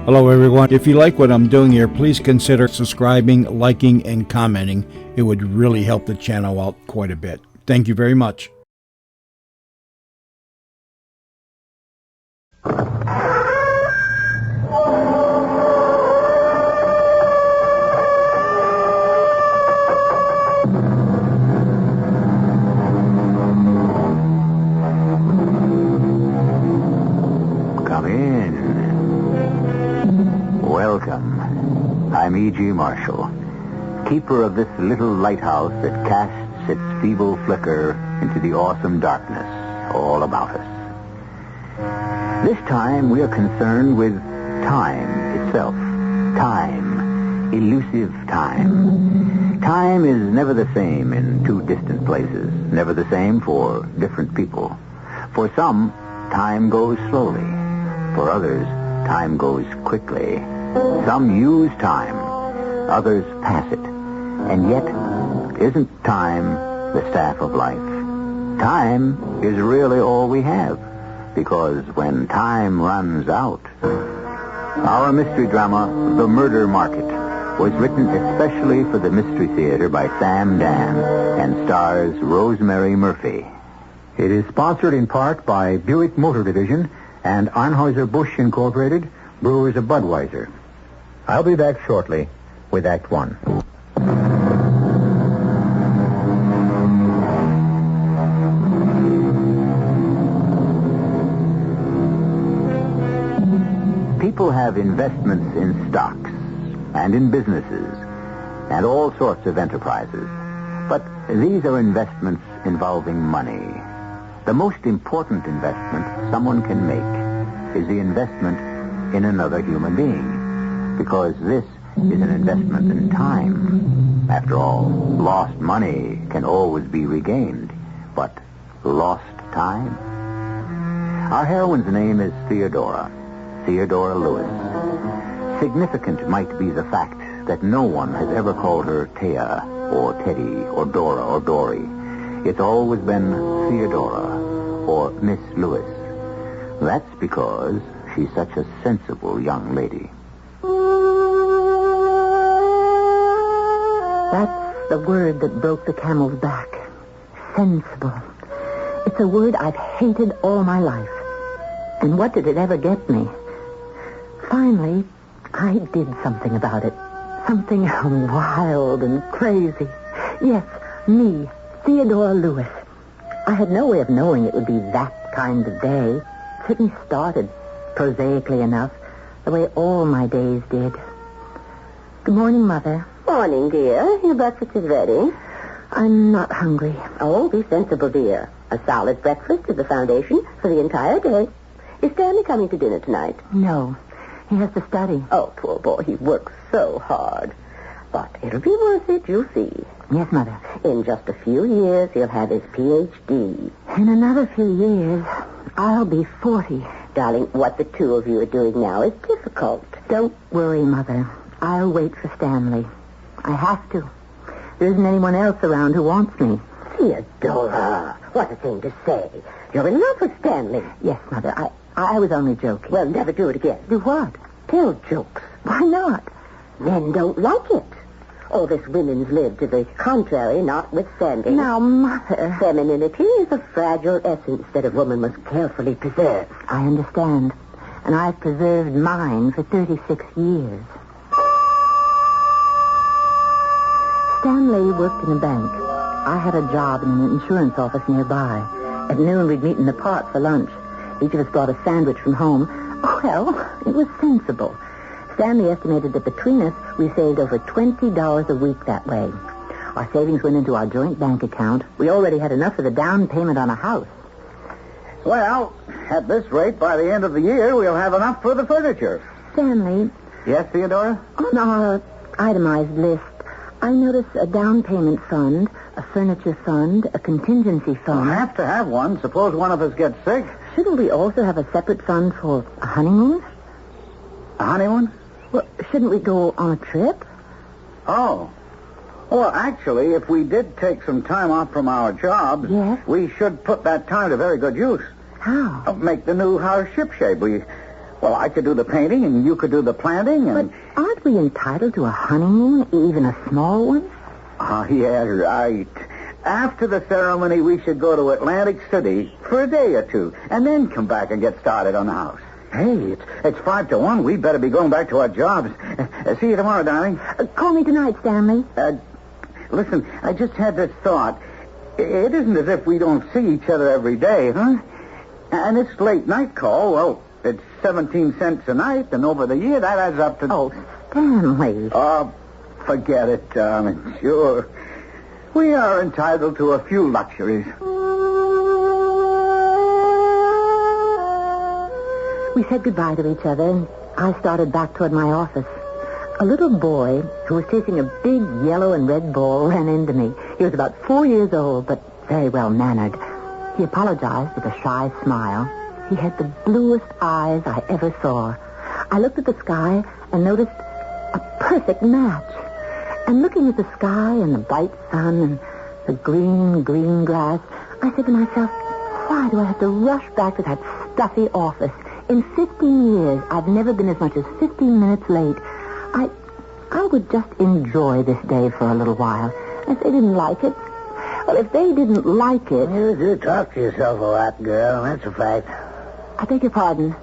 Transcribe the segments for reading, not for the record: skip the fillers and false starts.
Hello, everyone. If you like what I'm doing here, please consider subscribing, liking, and commenting. It would really help the channel out quite a bit. Thank you very much. Come in. Welcome. I'm E.G. Marshall, keeper of this little lighthouse that casts its feeble flicker into the awesome darkness all about us. This time we are concerned with time itself. Time. Elusive time. Time is never the same in two distant places, never the same for different people. For some, time goes slowly. For others, time goes quickly. Some use time. Others pass it. And yet, isn't time the staff of life? Time is really all we have. Because when time runs out... Our mystery drama, The Murder Market, was written especially for the Mystery Theater by Sam Dan and stars Rosemary Murphy. It is sponsored in part by Buick Motor Division and Anheuser-Busch Incorporated, brewers of Budweiser. I'll be back shortly with Act One. People have investments in stocks and in businesses and all sorts of enterprises. But these are investments involving money. The most important investment someone can make is the investment in another human being, because this is an investment in time. After all, lost money can always be regained, but lost time? Our heroine's name is Theodora Lewis. Significant might be the fact that no one has ever called her Thea or Teddy or Dora or Dory. It's always been Theodora or Miss Lewis. That's because she's such a sensible young lady. That's the word that broke the camel's back. Sensible. It's a word I've hated all my life. And what did it ever get me? Finally, I did something about it. Something wild and crazy. Yes, me, Theodora Lewis. I had no way of knowing it would be that kind of day. It started, prosaically enough, the way all my days did. Good morning, Mother. Morning, dear. Your breakfast is ready. I'm not hungry. Oh, be sensible, dear. A solid breakfast is the foundation for the entire day. Is Stanley coming to dinner tonight? No. He has to study. Oh, poor boy. He works so hard. But it'll be worth it, you'll see. Yes, Mother. In just a few years, he'll have his Ph.D. In another few years, I'll be 40. Darling, what the two of you are doing now is difficult. Don't worry, Mother. I'll wait for Stanley. I have to. There isn't anyone else around who wants me. Theodora, what a thing to say. You're in love with Stanley. Yes, Mother. I was only joking. Well, never do it again. Do what? Tell jokes. Why not? Men don't like it. All this women's lib to the contrary, notwithstanding. Now, Mother... Femininity is a fragile essence that a woman must carefully preserve. I understand. And I've preserved mine for 36 years. Stanley worked in a bank. I had a job in an insurance office nearby. At noon, we'd meet in the park for lunch. Each of us brought a sandwich from home. Well, it was sensible. Stanley estimated that between us, we saved over $20 a week that way. Our savings went into our joint bank account. We already had enough for the down payment on a house. Well, at this rate, by the end of the year, we'll have enough for the furniture. Stanley. Yes, Theodora? On our itemized list, I notice a down payment fund, a furniture fund, a contingency fund. We'll have to have one. Suppose one of us gets sick. Shouldn't we also have a separate fund for a honeymoon? A honeymoon? Well, shouldn't we go on a trip? Oh. Well, actually, if we did take some time off from our jobs, yes, we should put that time to very good use. How? Make the new house shipshape. We Well, I could do the painting, and you could do the planting, But and... aren't we entitled to a honeymoon, even a small one? Oh, yeah, right. After the ceremony, we should go to Atlantic City for a day or two, and then come back and get started on the house. Hey, it's 5 to 1. We'd better be going back to our jobs. See you tomorrow, darling. Call me tonight, Stanley. Listen, I just had this thought. It isn't as if we don't see each other every day, huh? And this late night call, well, it's 17 cents a night, and over the year, that adds up to... Oh, Stanley. Oh, forget it, darling. Sure. We are entitled to a few luxuries. We said goodbye to each other, and I started back toward my office. A little boy who was chasing a big yellow and red ball ran into me. He was about 4 years old, but very well-mannered. He apologized with a shy smile. He had the bluest eyes I ever saw. I looked at the sky and noticed a perfect match. And looking at the sky and the bright sun and the green grass, I said to myself, why do I have to rush back to that stuffy office? In 15 years, I've never been as much as 15 minutes late. I would just enjoy this day for a little while. If they didn't like it, well, if they didn't like it... You do talk to yourself a lot, girl. That's a fact. I beg your pardon.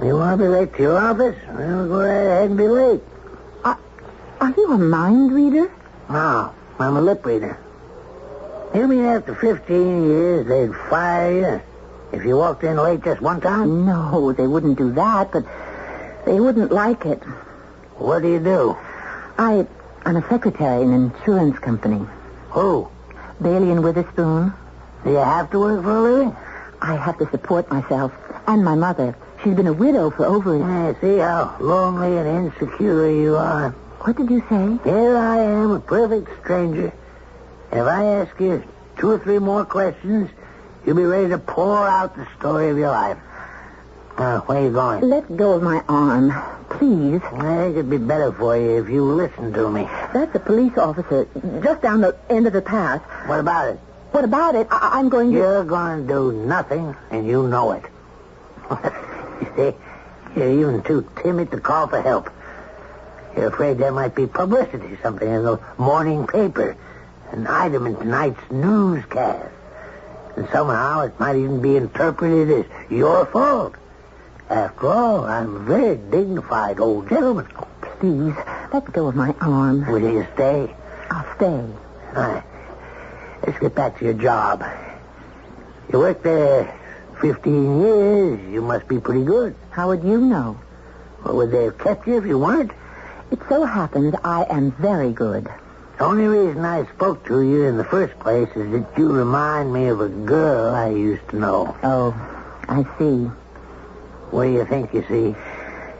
You want to be late to your office? Well, go right ahead and be late. Are you a mind reader? No, I'm a lip reader. You mean after 15 years they'd fire you if you walked in late just one time? No, they wouldn't do that, but they wouldn't like it. What do you do? I'm a secretary in an insurance company. Who? Bailey and Witherspoon. Do you have to work for a living? I have to support myself and my mother. She's been a widow for over... I see how lonely and insecure you are. What did you say? Here I am, a perfect stranger. If I ask you 2 or 3 more questions, you'll be ready to pour out the story of your life. Where are you going? Let go of my arm, please. I think it'd be better for you if you listen to me. That's a police officer just down the end of the path. What about it? What about it? I'm going to... You're going to do nothing, and you know it. You see, you're even too timid to call for help. You're afraid there might be publicity, something in the morning paper, an item in tonight's newscast. And somehow it might even be interpreted as your fault. After all, I'm a very dignified old gentleman. Oh, please, let go of my arm. Will you stay? I'll stay. All right. Let's get back to your job. You worked there 15 years. You must be pretty good. How would you know? Well, would they have kept you if you weren't? It so happens I am very good. The only reason I spoke to you in the first place is that you remind me of a girl I used to know. Oh, I see. What do you think you see?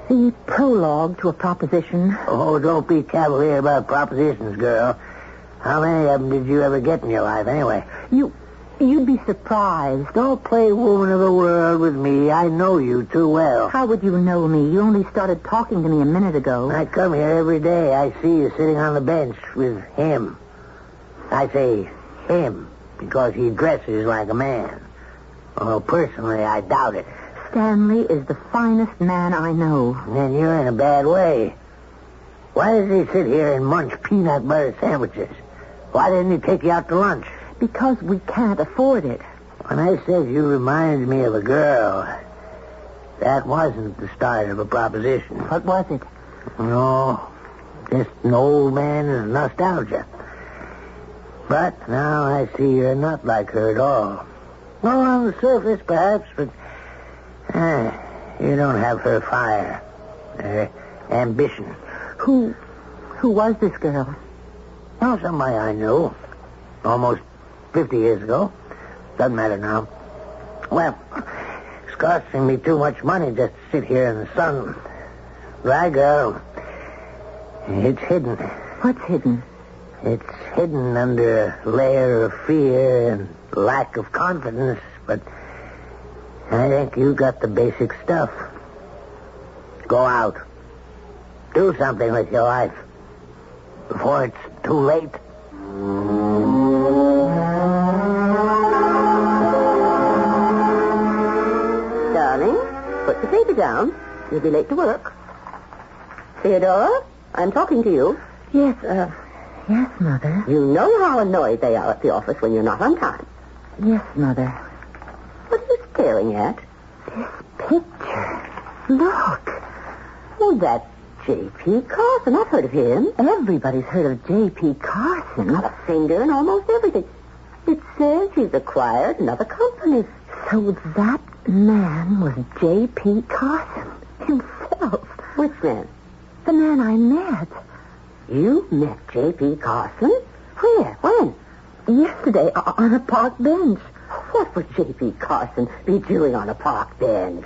The prologue to a proposition. Oh, don't be cavalier about propositions, girl. How many of them did you ever get in your life, anyway? You'd be surprised. Don't play woman of the world with me. I know you too well. How would you know me? You only started talking to me a minute ago. I come here every day. I see you sitting on the bench with him. I say him because he dresses like a man. Although personally, I doubt it. Stanley is the finest man I know. Then you're in a bad way. Why does he sit here and munch peanut butter sandwiches? Why didn't he take you out to lunch? Because we can't afford it. When I said you reminded me of a girl, that wasn't the start of a proposition. What was it? No, just an old man's nostalgia. But now I see you're not like her at all. Well, on the surface, perhaps, but you don't have her fire, her ambition. Who was this girl? Oh, somebody I knew. Almost 50 years ago. Doesn't matter now. Well, it's costing me too much money just to sit here in the sun. Right, girl? It's hidden. What's hidden? It's hidden under a layer of fear and lack of confidence, but I think you got the basic stuff. Go out. Do something with your life before it's too late. Darling, put the paper down. You'll be late to work. Theodora, I'm talking to you. Yes, yes, Mother. You know how annoyed they are at the office when you're not on time. Yes, Mother. What are you staring at? This picture. Look. Oh, that's J.P. Carson. I've heard of him. Everybody's heard of J.P. Carson. Got a finger in almost everything. It says he's acquired another company. So that man was J.P. Carson himself. Which man? The man I met. You met J.P. Carson? Where? When? Yesterday on a park bench. What would J.P. Carson be doing on a park bench?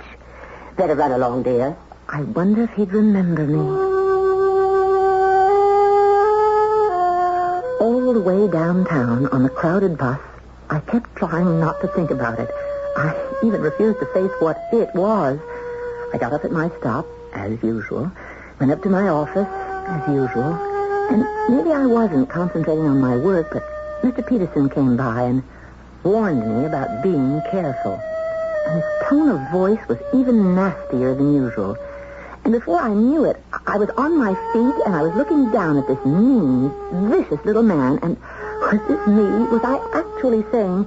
Better run along, dear. I wonder if he'd remember me. All the way downtown on the crowded bus, I kept trying not to think about it. I even refused to face what it was. I got up at my stop, as usual, went up to my office, as usual, and maybe I wasn't concentrating on my work, but Mr. Peterson came by and warned me about being careful. And his tone of voice was even nastier than usual. And before I knew it, I was on my feet and I was looking down at this mean, vicious little man. And was this me? Was I actually saying,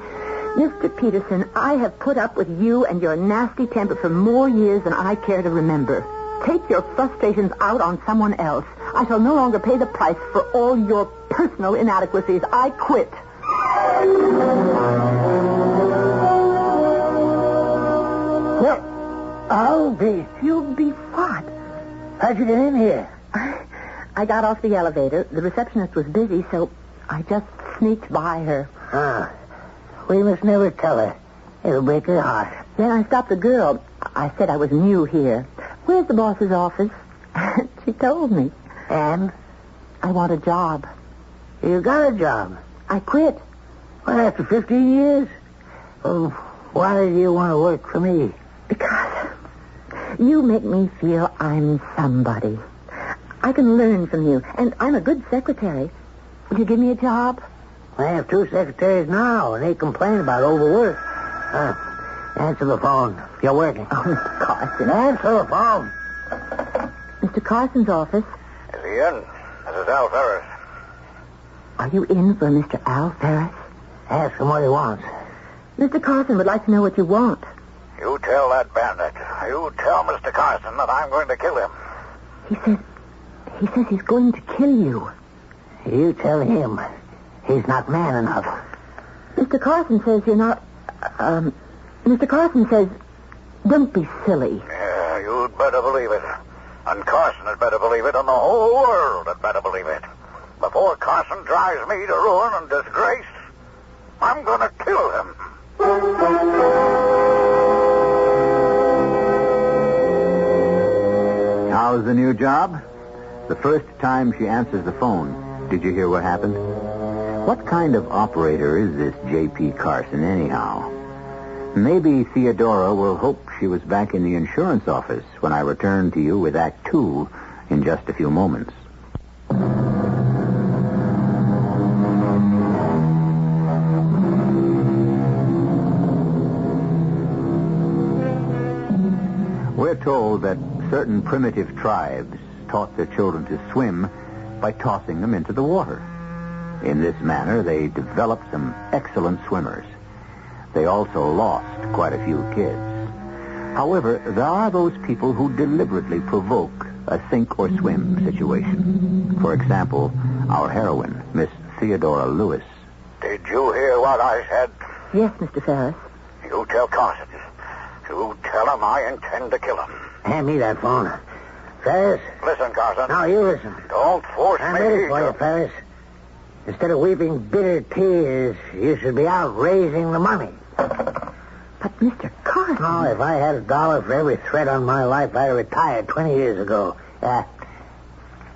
Mr. Peterson, I have put up with you and your nasty temper for more years than I care to remember. Take your frustrations out on someone else. I shall no longer pay the price for all your personal inadequacies. I quit. What? You'll be what? How'd you get in here? I got off the elevator. The receptionist was busy, so I just sneaked by her. We must never tell her. It'll break her heart. Then I stopped the girl. I said I was new here. Where's the boss's office? She told me. And? I want a job. You got a job? I quit. Well, after 15 years? Well, why did you want to work for me? Because you make me feel I'm somebody. I can learn from you, and I'm a good secretary. Will you give me a job? I have 2 secretaries now, and they complain about overwork. Answer the phone. You're working. Oh, Mr. Carson. Answer the phone. Mr. Carson's office. Is he in? This is Al Ferris. Are you in for Mr. Al Ferris? Ask him what he wants. Mr. Carson would like to know what you want. You tell that bandit. You tell Mr. Carson that I'm going to kill him. He says he's going to kill you. You tell him he's not man enough. Mr. Carson says you're not... Mr. Carson says, don't be silly. Yeah, you'd better believe it. And Carson had better believe it, and the whole world had better believe it. Before Carson drives me to ruin and disgrace, I'm going to kill him. How's the new job? The first time she answers the phone, did you hear what happened? What kind of operator is this J.P. Carson anyhow? Maybe Theodora will hope she was back in the insurance office when I return to you with Act 2 in just a few moments. We're told that certain primitive tribes taught their children to swim by tossing them into the water. In this manner, they developed some excellent swimmers. They also lost quite a few kids. However, there are those people who deliberately provoke a sink or swim situation. For example, our heroine, Miss Theodora Lewis. Did you hear what I said? Yes, Mr. Ferris. You tell Carson. You tell him I intend to kill him. Hand me that phone. Ferris? Listen, Carson. No, you listen. Don't force I'm me. ready for you, Ferris. Instead of weeping bitter tears, you should be out raising the money. But, Mr. Carson... Oh, if I had $1 for every threat on my life, I'd have retired 20 years ago.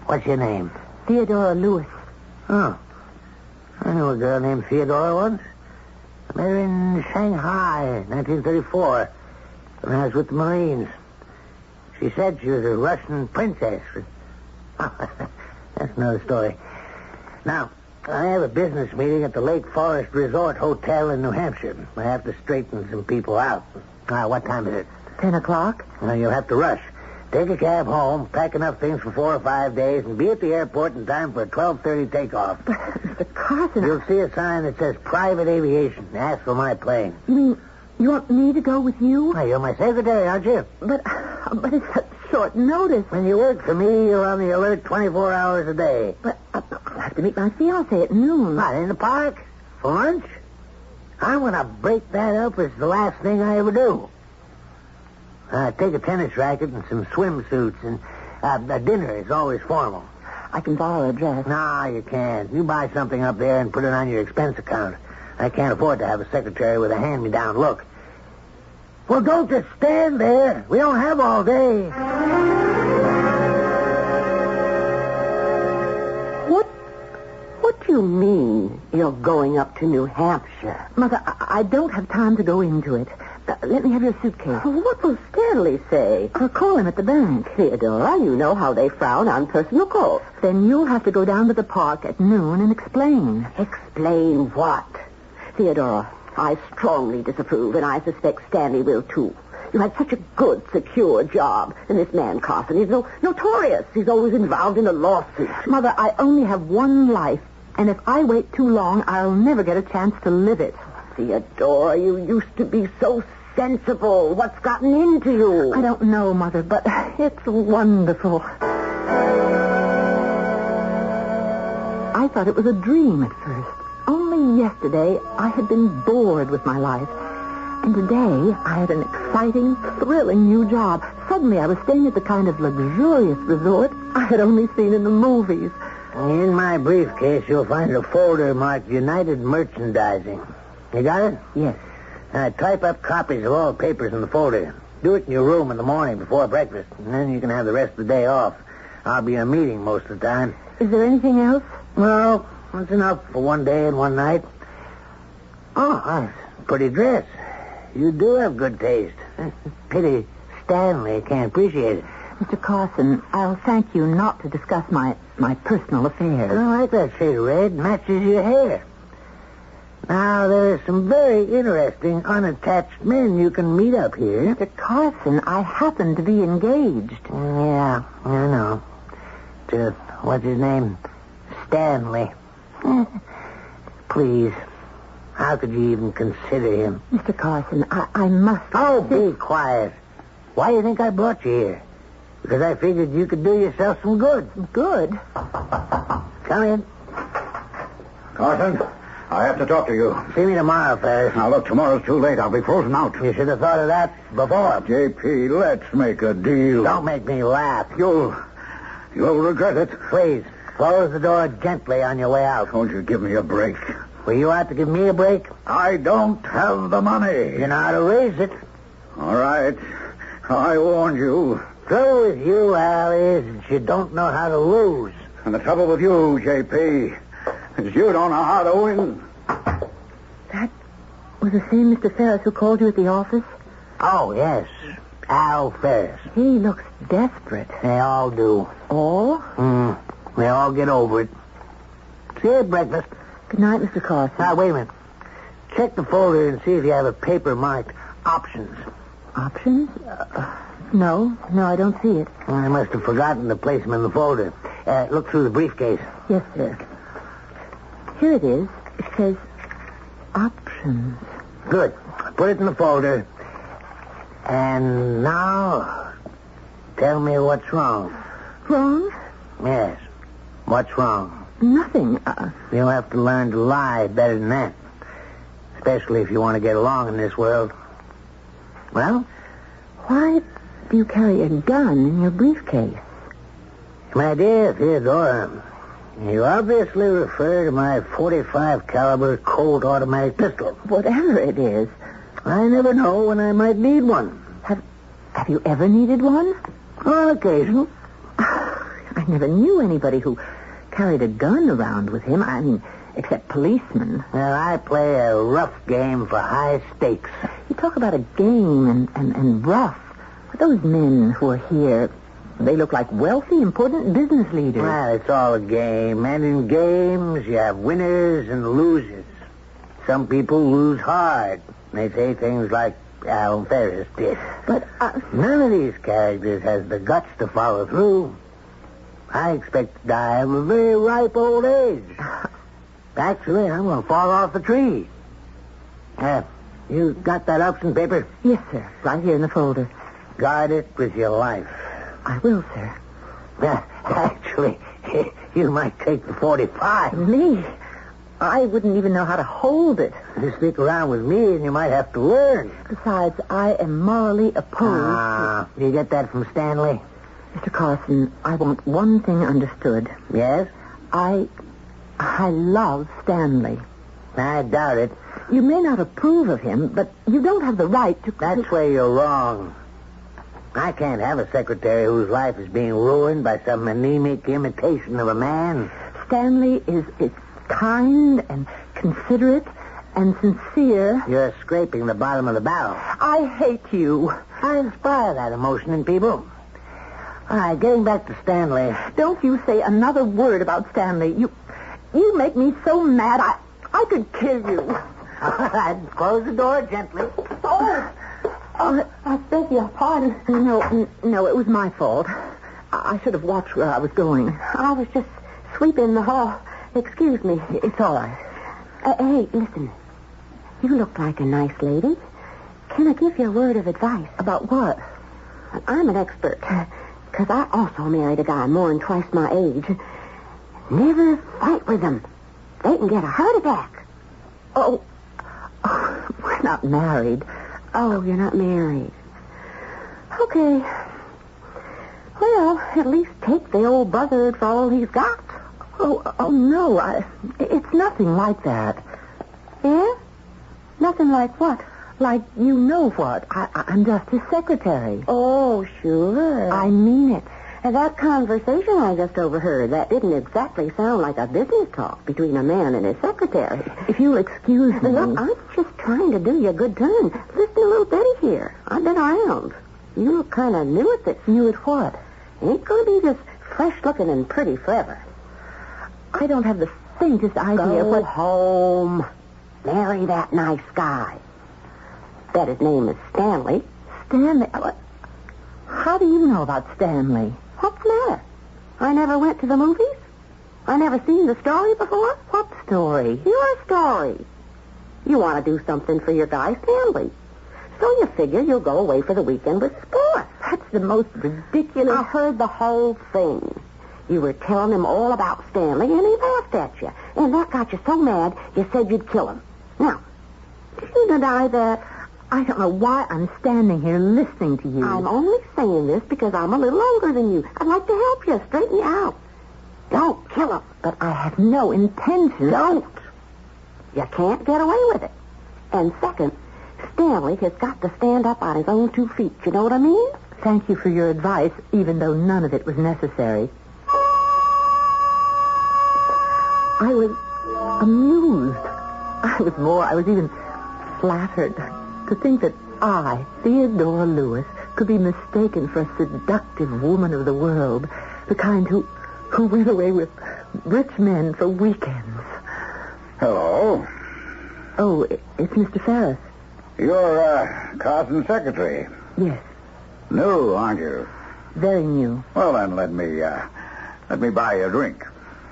What's your name? Theodora Lewis. Oh. I knew a girl named Theodora once. I met her in Shanghai, 1934, when I was with the Marines. She said she was a Russian princess. That's another story. Now, I have a business meeting at the Lake Forest Resort Hotel in New Hampshire. I have to straighten some people out. What time is it? 10 o'clock? Well, you'll have to rush. Take a cab home, pack enough things for 4 or 5 days, and be at the airport in time for a 12:30 takeoff. But, Mr. Carson... You'll see a sign that says private aviation. Ask for my plane. You mean you want me to go with you? Well, you're my secretary, aren't you? But it's such short notice. When you work for me, you're on the alert 24 hours a day. But I'll have to meet my fiancé at noon. What, in the park? For lunch? I'm going to break that up as the last thing I ever do. Take a tennis racket and some swimsuits, and a dinner is always formal. I can borrow a dress. No, you can't. You buy something up there and put it on your expense account. I can't afford to have a secretary with a hand-me-down look. Well, don't just stand there. We don't have all day. What do you mean you're going up to New Hampshire? Mother, I don't have time to go into it. Let me have your suitcase. What will Stanley say? I'll call him at the bank. Theodora, you know how they frown on personal calls. Then you'll have to go down to the park at noon and explain. Explain what? Theodora, I strongly disapprove, and I suspect Stanley will, too. You had such a good, secure job. And this man, Carson, he's notorious. He's always involved in a lawsuit. Mother, I only have one life, and if I wait too long, I'll never get a chance to live it. Theodora, you used to be so sensible. What's gotten into you? I don't know, Mother, but it's wonderful. I thought it was a dream at first. Only yesterday, I had been bored with my life. And today, I had an exciting, thrilling new job. Suddenly, I was staying at the kind of luxurious resort I had only seen in the movies. In my briefcase, you'll find a folder marked United Merchandising. You got it? Yes. Type up copies of all papers in the folder. Do it in your room in the morning before breakfast, and then you can have the rest of the day off. I'll be in a meeting most of the time. Is there anything else? Well, that's enough for one day and one night. Oh, that's a pretty dress. You do have good taste. Pity Stanley can't appreciate it. Mr. Carson, I'll thank you not to discuss my personal affairs. I like that shade of red. Matches your hair. Now, there are some very interesting unattached men you can meet up here. Mr. Carson, I happen to be engaged. Yeah, I know. To, what's his name? Stanley. Please. How could you even consider him? Mr. Carson, I must... Oh, be quiet. Why do you think I brought you here? Because I figured you could do yourself some good. Good? Come in. Carson, I have to talk to you. See me tomorrow, Ferris. Now, look, tomorrow's too late. I'll be frozen out. You should have thought of that before. J.P., let's make a deal. Don't make me laugh. You'll regret it. Please, close the door gently on your way out. Won't you give me a break? Were you out to give me a break? I don't have the money. You know how to raise it. All right. I warned you. Trouble with you, Al, is that you don't know how to lose. And the trouble with you, J.P., is you don't know how to win. That was the same Mr. Ferris who called you at the office? Oh, yes. Al Ferris. He looks desperate. They all do. Oh? They all get over it. See you at breakfast. Good night, Mr. Carson. Now, wait a minute. Check the folder and see if you have a paper marked options. Options? No, I don't see it. I must have forgotten to place them in the folder. Look through the briefcase. Yes, sir. Here it is. It says options. Good. Put it in the folder. And now, tell me what's wrong. Wrong? Yes. What's wrong? Nothing. You'll have to learn to lie better than that. Especially if you want to get along in this world. Well? Why do you carry a gun in your briefcase? My dear Theodora, you obviously refer to my .45 caliber Colt automatic pistol. Whatever it is. I never know when I might need one. Have you ever needed one? On occasion. I never knew anybody who carried a gun around with him. I mean, except policemen. Well, I play a rough game for high stakes. You talk about a game and rough. But those men who are here, they look like wealthy, important business leaders. Well, it's all a game. And in games, you have winners and losers. Some people lose hard. They say things like, Al Ferris did. But, None of these characters has the guts to follow through. I expect to die of a very ripe old age. Actually, I'm going to fall off the tree. You got that option paper? yes, sir. Right here in the folder. Guard it with your life. I will, sir. Actually, you might take the 45. Me? I wouldn't even know how to hold it. You stick around with me and you might have to learn. Besides, I am morally opposed You get that from Stanley? Mr. Carson, I want one thing understood. Yes? I love Stanley. I doubt it. You may not approve of him, but you don't have the right to... That's where you're wrong. I can't have a secretary whose life is being ruined by some anemic imitation of a man. Stanley is kind and considerate and sincere. You're scraping the bottom of the barrel. I hate you. I inspire that emotion in people. All right, getting back to Stanley. Don't you say another word about Stanley. You make me so mad I could kill you. All right, close the door gently. I beg your pardon. No, it was my fault. I should have watched where I was going. I was just sweeping the hall. Excuse me. It's all right. Hey, listen. You look like a nice lady. Can I give you a word of advice? About what? I'm an expert. Because I also married a guy more than twice my age. Never fight with them. They can get a heart attack. Oh, we're not married. Oh, you're not married. Okay. Well, at least take the old buzzard for all he's got. Oh no. It's nothing like that. Yeah? Nothing like what? Like you know what. I'm just his secretary. Oh, sure. I mean it. And that conversation I just overheard, that didn't exactly sound like a business talk between a man and his secretary. If you'll excuse me. Look, I'm just trying to do you a good turn. Listen a little Betty here. I've been around. You look kind of new at this. New at what? Ain't going to be just fresh-looking and pretty forever. I don't have the faintest idea Go what... home. Marry that nice guy. Bet his name is Stanley. Stanley? How do you know about Stanley? What's the matter? I never went to the movies? I never seen the story before? What story? Your story. You want to do something for your guy, Stanley. So you figure you'll go away for the weekend with sport. That's the most ridiculous... I heard the whole thing. You were telling him all about Stanley, and he laughed at you. And that got you so mad, you said you'd kill him. Now, did you deny that? I don't know why I'm standing here listening to you. I'm only saying this because I'm a little older than you. I'd like to help you, straighten you out. Don't kill him. But I have no intention. Don't. You can't get away with it. And second, Stanley has got to stand up on his own 2 feet. You know what I mean? Thank you for your advice, even though none of it was necessary. I was amused. I was even flattered to think that I, Theodora Lewis, could be mistaken for a seductive woman of the world, the kind who went away with rich men for weekends. Hello. Oh, it's Mr. Ferris. You're Carson's secretary. Yes, New, aren't you? very new. Well, then let me buy you a drink.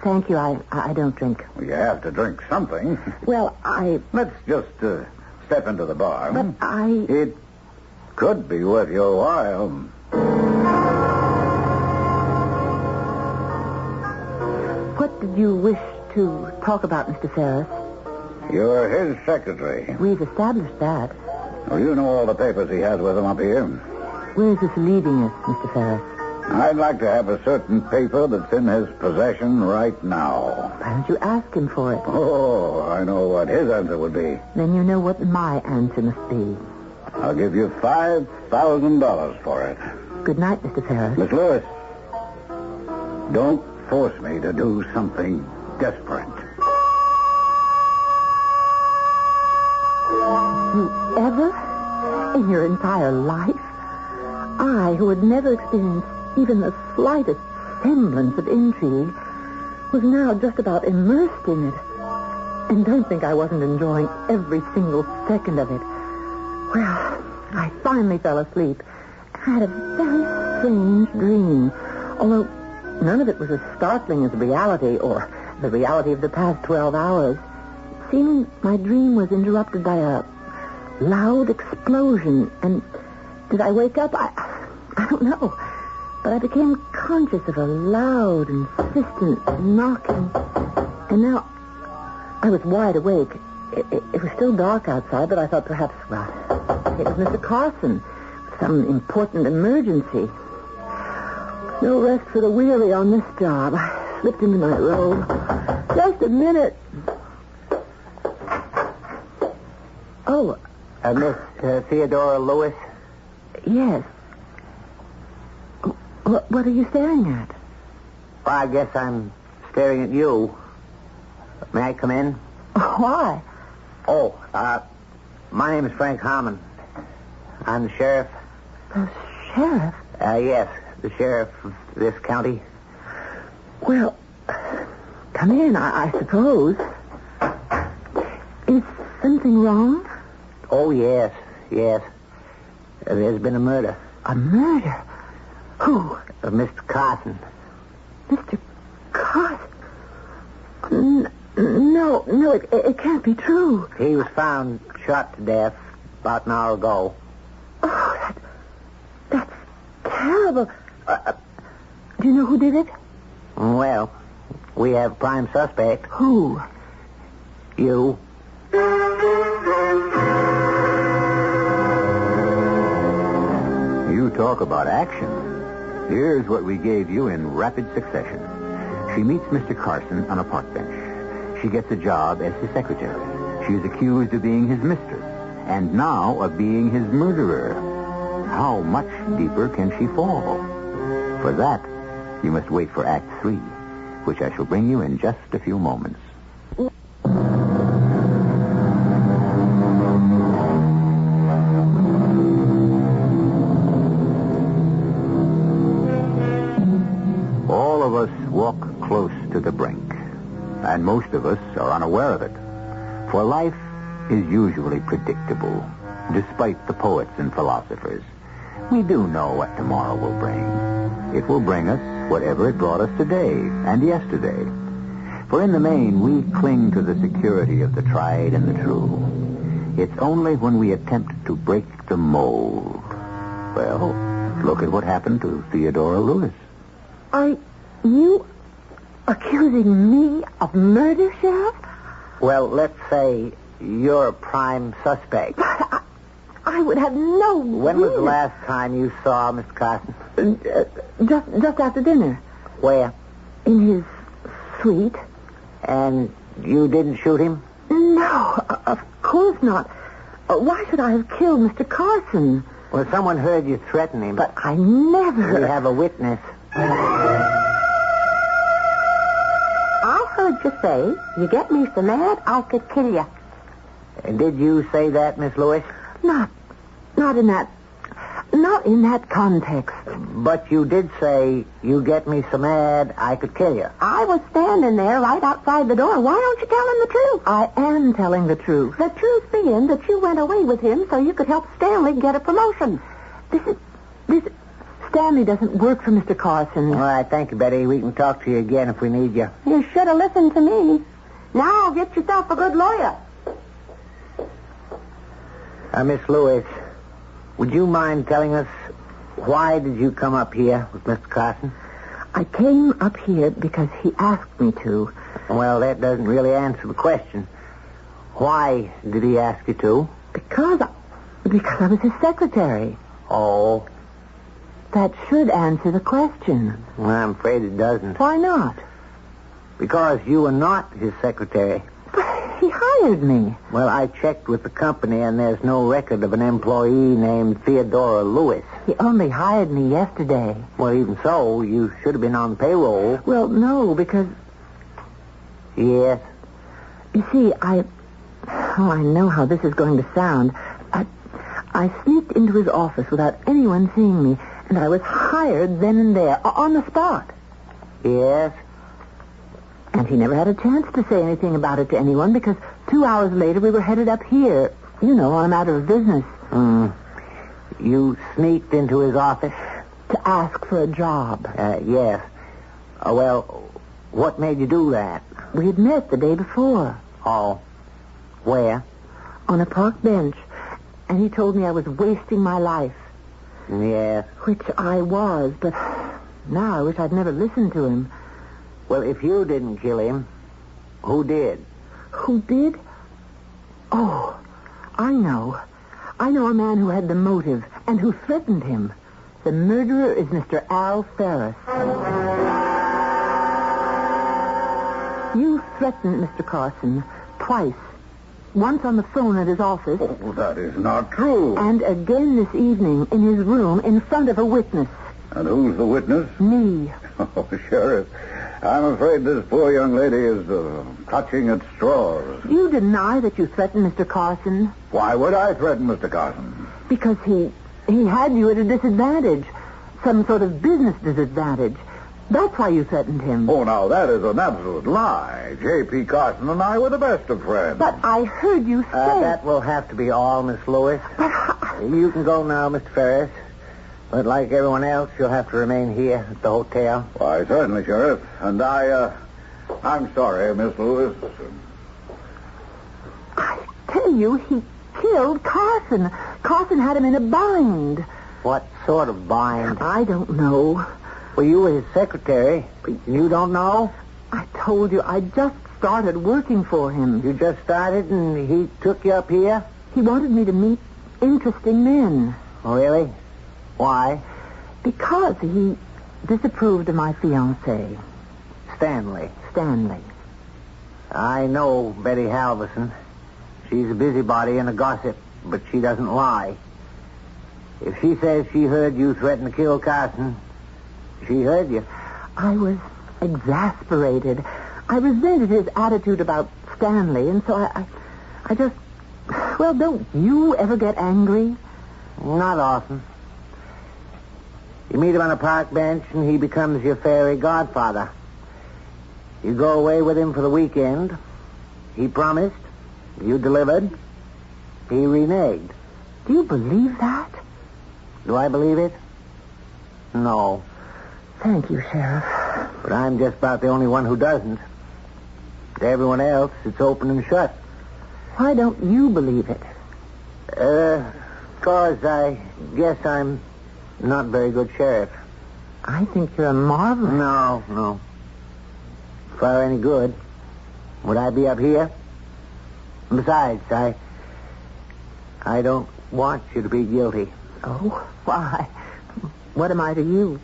Thank you. I don't drink. Well, you have to drink something. Well, Let's just step into the bar. But It could be worth your while. What did you wish to talk about, Mr. Ferris? You're his secretary. We've established that. Well, you know all the papers he has with him up here. Where is this leading us, Mr. Ferris? I'd like to have a certain paper that's in his possession right now. Why don't you ask him for it? Oh, I know what his answer would be. Then you know what my answer must be. I'll give you $5,000 for it. Good night, Mr. Ferris. Miss Lewis, don't force me to do something desperate. You ever, in your entire life, I, who had never experienced even the slightest semblance of intrigue, was now just about immersed in it. And don't think I wasn't enjoying every single second of it. Well, I finally fell asleep. I had a very strange dream, although none of it was as startling as reality or the reality of the past 12 hours. Seeming my dream was interrupted by a loud explosion, and did I wake up? I don't know. But I became conscious of a loud, insistent knocking. And now I was wide awake. It was still dark outside, but I thought perhaps, well, it was Mr. Carson. Some important emergency. No rest for the weary on this job. I slipped into my robe. Just a minute. Oh. Miss Theodora Lewis? Yes. What are you staring at? Well, I guess I'm staring at you. May I come in? Why? Oh, my name is Frank Harmon. I'm the sheriff. The sheriff? Yes, the sheriff of this county. Well, come in, I suppose. Is something wrong? Oh, yes. There's been a murder. A murder? Who? Mr. Carson. Mr. Carson? No, it can't be true. He was found shot to death about an hour ago. Oh, that's terrible. Do you know who did it? Well, we have a prime suspect. Who? You. You talk about action. Here's what we gave you in rapid succession. She meets Mr. Carson on a park bench. She gets a job as his secretary. She is accused of being his mistress, and now of being his murderer. How much deeper can she fall? For that, you must wait for Act 3, which I shall bring you in just a few moments. All of us walk close to the brink, and most of us are unaware of it. For life is usually predictable, despite the poets and philosophers. We do know what tomorrow will bring. It will bring us whatever it brought us today and yesterday. For in the main, we cling to the security of the tried and the true. It's only when we attempt to break the mold. Well, look at what happened to Theodora Lewis. Are you accusing me of murder, Sheriff? Well, let's say you're a prime suspect. I would have no When was the reason. last time you saw Mr. Carson? Just after dinner. Where? In his suite. And you didn't shoot him? No, of course not. Why should I have killed Mr. Carson? Well, someone heard you threaten him. But I never... We have a witness. I heard you say, you get me so mad, I could kill you. Did you say that, Miss Lewis? Not in that context. But you did say, you get me so mad, I could kill you. I was standing there right outside the door. Why don't you tell him the truth? I am telling the truth. The truth being that you went away with him so you could help Stanley get a promotion. Stanley doesn't work for Mr. Carson. All right, thank you, Betty. We can talk to you again if we need you. You should have listened to me. Now get yourself a good lawyer. Miss Lewis, would you mind telling us why did you come up here with Mr. Carson? I came up here because he asked me to. Well, that doesn't really answer the question. Why did he ask you to? Because I was his secretary. Oh, That should answer the question. well, I'm afraid it doesn't. Why not? Because you were not his secretary. But he hired me. Well, I checked with the company, and there's no record of an employee named Theodora Lewis. He only hired me yesterday. Well, even so, you should have been on payroll. Well, no, because... Yes. You see, I know how this is going to sound. I sneaked into his office without anyone seeing me, and I was hired then and there, on the spot. Yes? And he never had a chance to say anything about it to anyone because 2 hours later we were headed up here, on a matter of business. You sneaked into his office? To ask for a job. Yes. Well, what made you do that? We had met the day before. Oh. Where? On a park bench. And he told me I was wasting my life. Yes. Which I was, but now I wish I'd never listened to him. Well, if you didn't kill him, who did? Who did? Oh, I know. I know a man who had the motive and who threatened him. The murderer is Mr. Al Ferris. You threatened Mr. Carson twice. Once on the phone at his office. Oh, that is not true. And again this evening in his room in front of a witness. And who's the witness? Me. Oh, Sheriff, I'm afraid this poor young lady is clutching at straws. You deny that you threatened Mr. Carson? Why would I threaten Mr. Carson? Because he had you at a disadvantage. Some sort of business disadvantage. That's why you threatened him. Oh, now, that is an absolute lie. J.P. Carson and I were the best of friends. But I heard you say... That will have to be all, Miss Lewis. You can go now, Mr. Ferris. But like everyone else, you'll have to remain here at the hotel. Why, certainly, Sheriff. And I'm sorry, Miss Lewis. I tell you, he killed Carson. Carson had him in a bind. What sort of bind? I don't know. Well, you were his secretary. You don't know? I told you, I just started working for him. You just started and he took you up here? He wanted me to meet interesting men. Oh, really? Why? Because he disapproved of my fiancé. Stanley. I know Betty Halverson. She's a busybody and a gossip, but she doesn't lie. If she says she heard you threaten to kill Carson, she heard you. I was exasperated. I resented his attitude about Stanley, and so I just... Well, don't you ever get angry? Not often. You meet him on a park bench, and he becomes your fairy godfather. You go away with him for the weekend. He promised. You delivered. He reneged. Do you believe that? Do I believe it? No. Thank you, Sheriff. But I'm just about the only one who doesn't. To everyone else, it's open and shut. Why don't you believe it? 'Cause I guess I'm not very good sheriff. I think you're a marvelous... No. If I were any good, would I be up here? Besides, I don't want you to be guilty. Oh, why? What am I to you?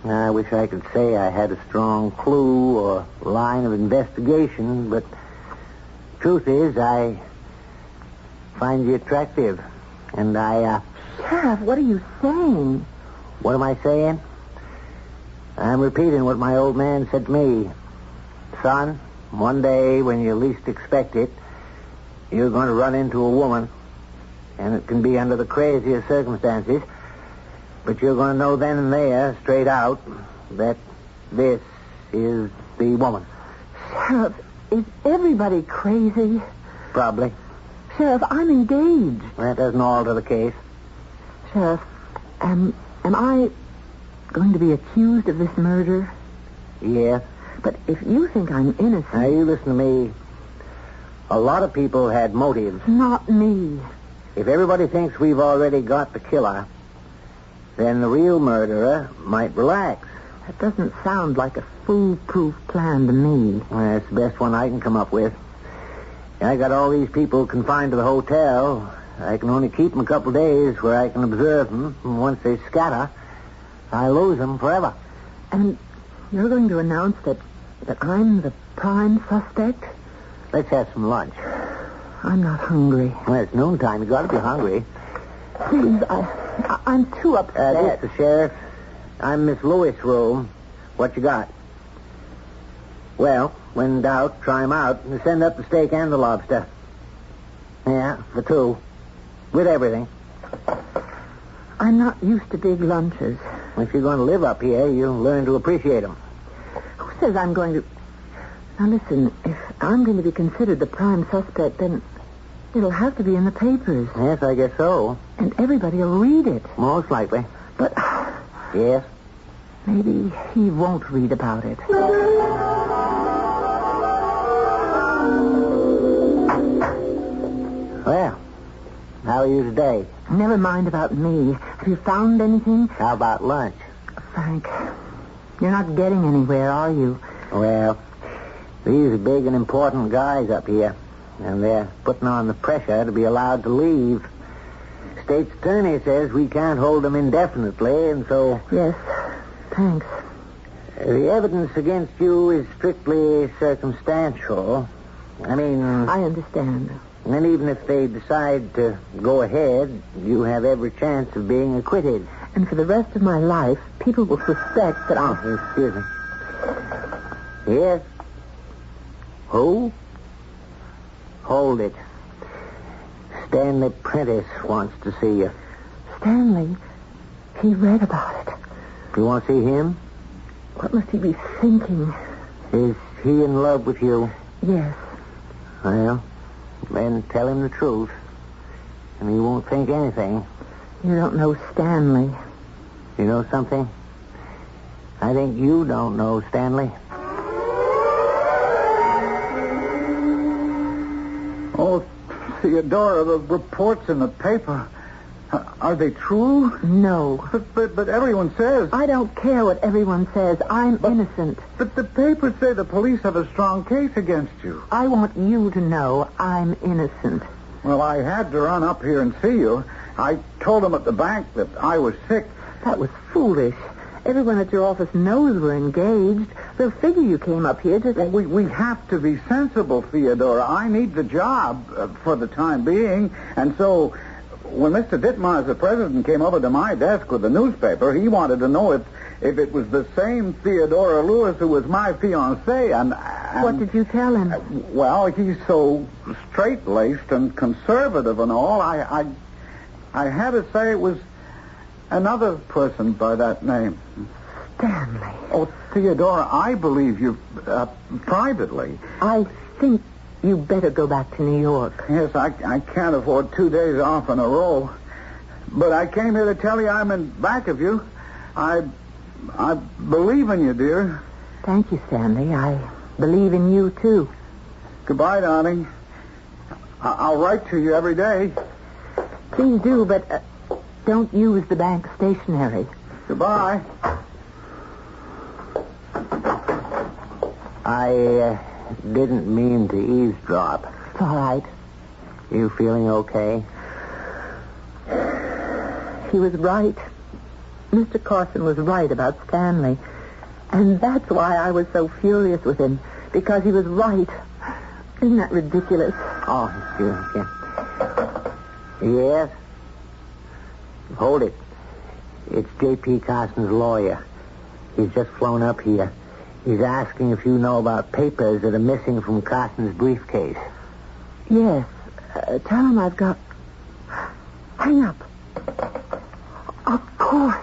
I wish I could say I had a strong clue or line of investigation, but truth is, I find you attractive, and Sheriff, what are you saying? What am I saying? I'm repeating what my old man said to me. Son, one day when you least expect it, you're going to run into a woman, and it can be under the craziest circumstances, but you're going to know then and there, straight out, that this is the woman. Sheriff, is everybody crazy? Probably. Sheriff, I'm engaged. That doesn't alter the case. Sheriff, am I going to be accused of this murder? Yes. But if you think I'm innocent... Now, you listen to me. A lot of people had motives. Not me. If everybody thinks we've already got the killer, then the real murderer might relax. That doesn't sound like a foolproof plan to me. Well, that's the best one I can come up with. I got all these people confined to the hotel. I can only keep them a couple days where I can observe them, and once they scatter, I lose them forever. And you're going to announce that I'm the prime suspect? Let's have some lunch. I'm not hungry. Well, it's noontime. You got to be hungry. Please, I'm too upset. This is the sheriff. I'm Miss Lewis' room. What you got? Well, when in doubt, try 'em out and send up the steak and the lobster. Yeah, the two. With everything. I'm not used to big lunches. If you're going to live up here, you'll learn to appreciate them. Who says I'm going to... Now, listen, if I'm going to be considered the prime suspect, then It'll have to be in the papers, Yes, I guess so. and everybody will read it. Most likely. But Yes? maybe he won't read about it. Well, how are you today? Never mind about me. Have you found anything? How about lunch? Frank, you're not getting anywhere, are you? Well, these are big and important guys up here, and they're putting on the pressure to be allowed to leave. State's attorney says we can't hold them indefinitely, and so... Yes, thanks. The evidence against you is strictly circumstantial. I mean... I understand. And even if they decide to go ahead, you have every chance of being acquitted. And for the rest of my life, people will suspect that I'm... Excuse me. Yes? Who? Hold it. Stanley Prentice wants to see you. Stanley, he read about it. You want to see him? What must he be thinking? Is he in love with you? Yes. Well, then tell him the truth. And he won't think anything. You don't know Stanley. You know something? I think you don't know Stanley. Oh, Theodora, the reports in the paper, are they true? No. But everyone says... I don't care what everyone says. I'm innocent. But the papers say the police have a strong case against you. I want you to know I'm innocent. Well, I had to run up here and see you. I told them at the bank that I was sick. That was foolish. Everyone at your office knows we're engaged. They'll figure you came up here to... Well, we have to be sensible, Theodora. I need the job for the time being. And so when Mr. Ditmars, the president, came over to my desk with the newspaper, he wanted to know if it was the same Theodora Lewis who was my fiancée. And What did you tell him? Well, he's so straight-laced and conservative and all. I had to say it was another person by that name. Stanley. Oh, Theodora, I believe you privately. I think you better go back to New York. Yes, I can't afford 2 days off in a row. But I came here to tell you I'm in back of you. I believe in you, dear. Thank you, Stanley. I believe in you, too. Goodbye, darling. I'll write to you every day. Please do, but don't use the bank stationery. Goodbye. I didn't mean to eavesdrop. It's all right. You feeling okay? He was right. Mr. Carson was right about Stanley. And that's why I was so furious with him. Because he was right. Isn't that ridiculous? Oh, sure. Yes? Hold it. It's J.P. Carson's lawyer. He's just flown up here. He's asking if you know about papers that are missing from Carson's briefcase. Yes. Tell him I've got... Hang up. Of course.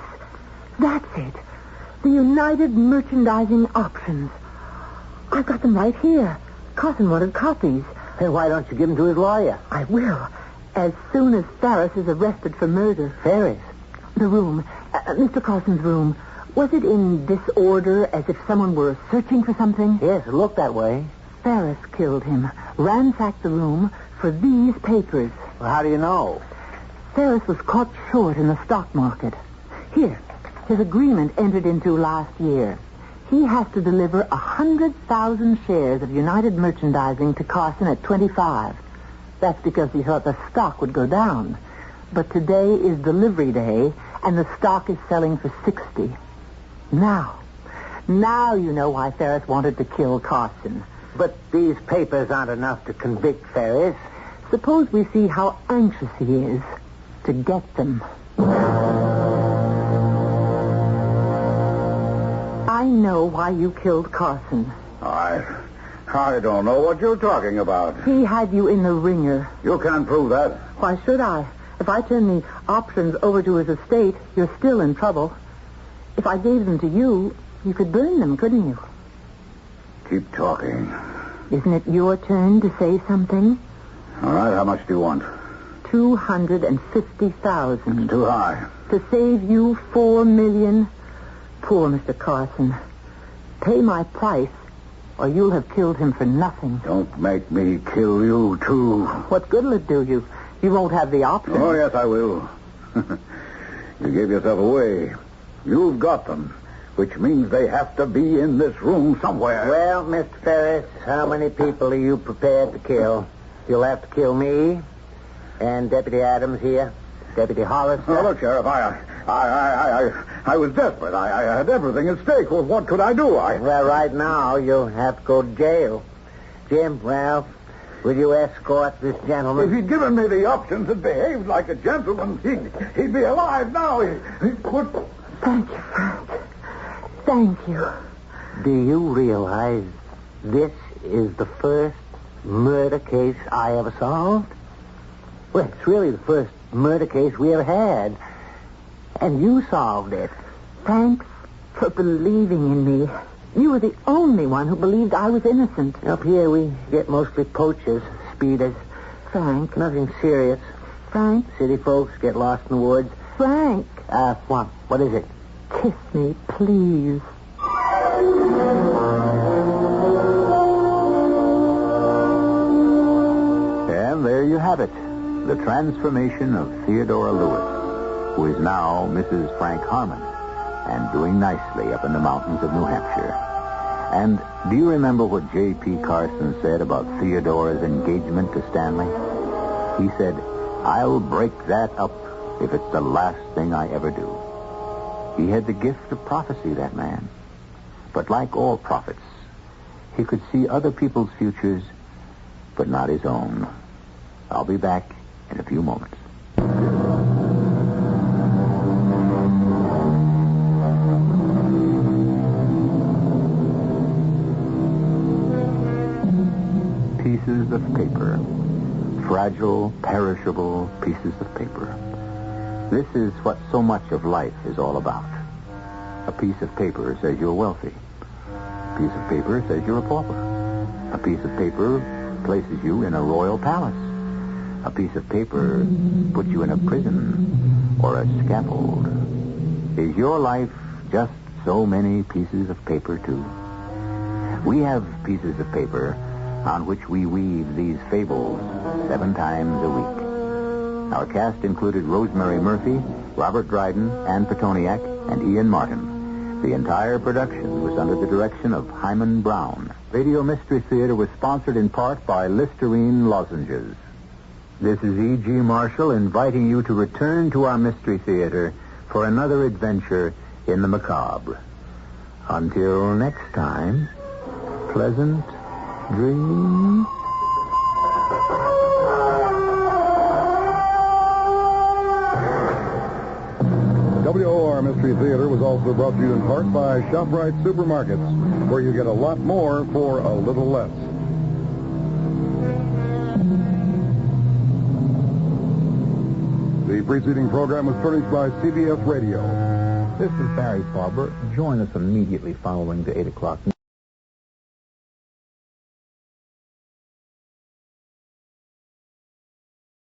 That's it. The United Merchandising Options. I've got them right here. Carson wanted copies. Then why don't you give them to his lawyer? I will. As soon as Ferris is arrested for murder. Ferris? The room. Mr. Carson's room. Was it in disorder, as if someone were searching for something? Yes, it looked that way. Ferris killed him, ransacked the room for these papers. Well, how do you know? Ferris was caught short in the stock market. Here, his agreement entered into last year. He has to deliver 100,000 shares of United Merchandising to Carson at 25. That's because he thought the stock would go down. But today is delivery day, and the stock is selling for 60. Now you know why Ferris wanted to kill Carson. But these papers aren't enough to convict Ferris. Suppose we see how anxious he is to get them. I know why you killed Carson. I don't know what you're talking about. He had you in the ringer. You can't prove that. Why should I? If I turn the options over to his estate, you're still in trouble. If I gave them to you, you could burn them, couldn't you? Keep talking. Isn't it your turn to say something? All right, how much do you want? $250,000. Too high. To save you $4 million. Poor Mr. Carson. Pay my price, or you'll have killed him for nothing. Don't make me kill you, too. What good will it do you? You won't have the option. Oh, yes, I will. You gave yourself away. You've got them, which means they have to be in this room somewhere. Well, Mr. Ferris, how many people are you prepared to kill? You'll have to kill me and Deputy Adams here, Deputy Hollister. Oh, look, Sheriff, I was desperate. I had everything at stake. Well, what could I do? Well, right now, you'll have to go to jail. Jim, Ralph, will you escort this gentleman? If he'd given me the options and behaved like a gentleman, he'd be alive now. He would... Thank you, Frank. Thank you. Do you realize this is the first murder case I ever solved? Well, it's really the first murder case we ever had. And you solved it. Thanks for believing in me. You were the only one who believed I was innocent. Up here, we get mostly poachers, speeders. Frank. Nothing serious. Frank. City folks get lost in the woods. Frank. What? What is it? Kiss me, please. And there you have it. The transformation of Theodora Lewis, who is now Mrs. Frank Harmon and doing nicely up in the mountains of New Hampshire. And do you remember what J.P. Carson said about Theodora's engagement to Stanley? He said, "I'll break that up if it's the last thing I ever do." He had the gift of prophecy, that man. But like all prophets, he could see other people's futures, but not his own. I'll be back in a few moments. Pieces of paper. Fragile, perishable pieces of paper. This is what so much of life is all about. A piece of paper says you're wealthy. A piece of paper says you're a pauper. A piece of paper places you in a royal palace. A piece of paper puts you in a prison or a scaffold. Is your life just so many pieces of paper, too? We have pieces of paper on which we weave these fables 7 times a week. Our cast included Rosemary Murphy, Robert Dryden, Ann Pitoniak, and Ian Martin. The entire production was under the direction of Hyman Brown. Radio Mystery Theater was sponsored in part by Listerine lozenges. This is E.G. Marshall inviting you to return to our Mystery Theater for another adventure in the macabre. Until next time, pleasant dreams. WOR Mystery Theater was also brought to you in part by ShopRite Supermarkets, where you get a lot more for a little less. The preceding program was furnished by CBS Radio. This is Barry Farber. Join us immediately following the 8 o'clock news.